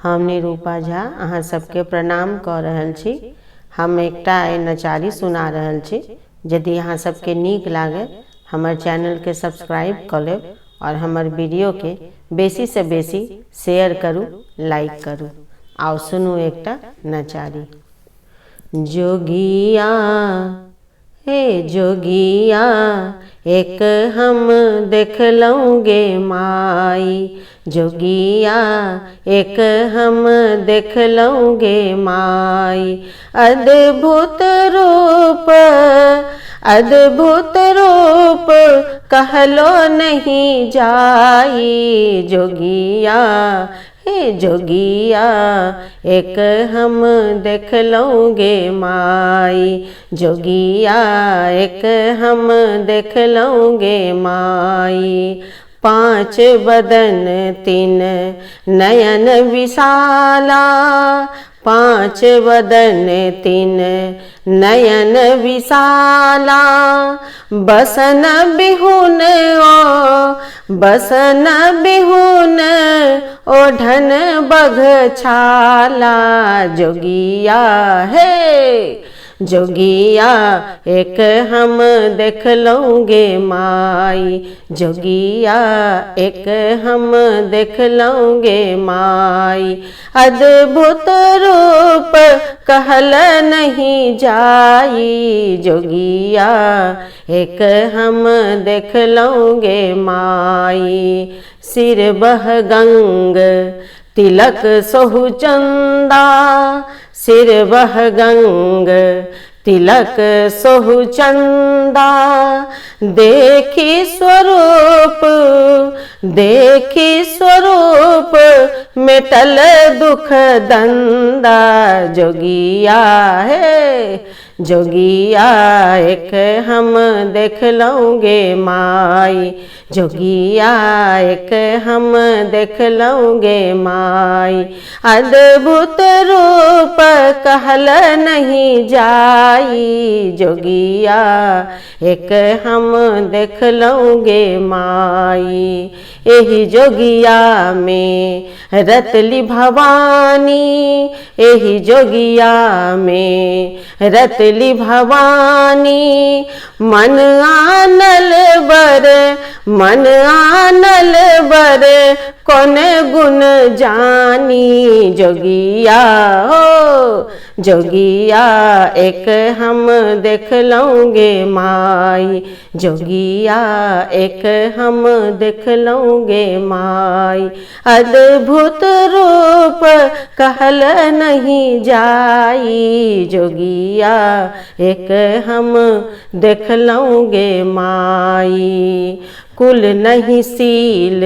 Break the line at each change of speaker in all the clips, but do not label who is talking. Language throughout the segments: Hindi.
हम निरूपा झा अहाँ सबके प्रणाम कऽ रहल छी। हम एकटा नचारी सुना रहल छी। यदि अहाँ सबके नीक लागे हमर चैनल के सब्सक्राइब कऽ लेब और हमर वीडियो के बेसी से बेसी शेयर करू, लाइक करू। आओ सुनू एकटा नचारी। जोगिया हे जोगिया एक हम देखलहुँ गे माई, जोगिया एक हम देखलहुँ गे माई। अद्भुत रूप कहलो नहीं जाई, जोगिया हे जोगिया एक हम देखलहुँ गे माई, जोगिया एक हम देखलहुँ गे माई। 5 बदन 3 नयन विशाला, 5 बदन 3 नयन विशाला। बसन बिहुन ओढ़न बघछाला, जोगिया हे जोगिया एक हम देखलहुँ गे माई, जोगिया एक हम देखलहुँ गे माई। अद्भुत रूप कहल नहीं जाई, जोगिया एक हम देखलहुँ गे माई। सिर बहगंग तिलक सोहु चंदा, सिर बहगंग तिलक सोहु चंदा। देखी स्वरूप मेटल दुख दंदा, जोगिया हे जोगिया एक हम देखलहुँ गे माई, जोगिया एक हम देखलहुँ गे माई। अद्भुत रूप कहल नहीं जाई, जोगिया एक हम देखलहुँ गे माई। एही जोगिया में रतली भवानी, एही जोगिया में रतली भवानी। मन आनल बर कौन गुण जानी, जोगिया हो जोगिया एक हम देखलहुँ गे माई, जोगिया एक हम देखलहुँ गे माई। अद्भुत रूप कहल नहीं जाई, जोगिया एक हम देखलहुँ गे माई। कुल नहीं सील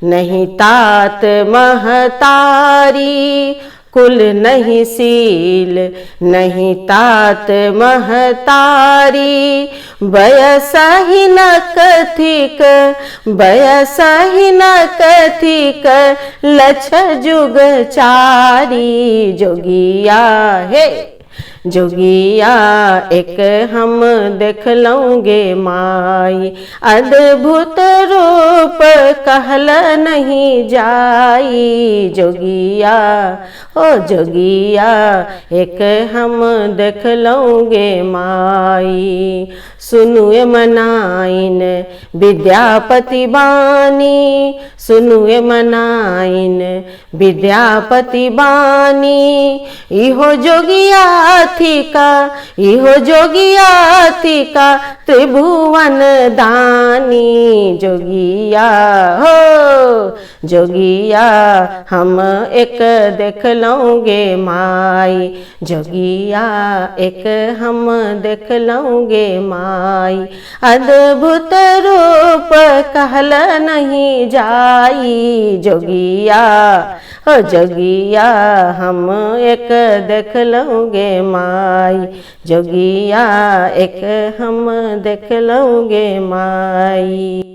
नहीं तात महतारी, कुल नहीं सील नहीं तात महतारी। बयस ही न कथिक लक्ष जुग चारी, जोगिया हे जोगिया एक हम देखलहुँ गे माई। अद्भुत रूप कहल नहीं जाई, जोगिया ओ जोगिया एक हम देखलहुँ गे माई। सुनु ए मनाइन विद्यापति बानी, सुनु ए मनाइन विद्यापति बानी। इहो जोगिया थिका, इहो जोगिया थिका त्रिभुवन दानी, जोगिया हो जोगिया हम एक देखलहुँ गे माई, जोगिया एक हम देखलहुँ गे माई। अद्भुत रूप कहल नहीं जाई, जोगिया ओ जोगिया हम एक देखलहुँ गे माई, जोगिया एक हम देखलहुँ गे माई।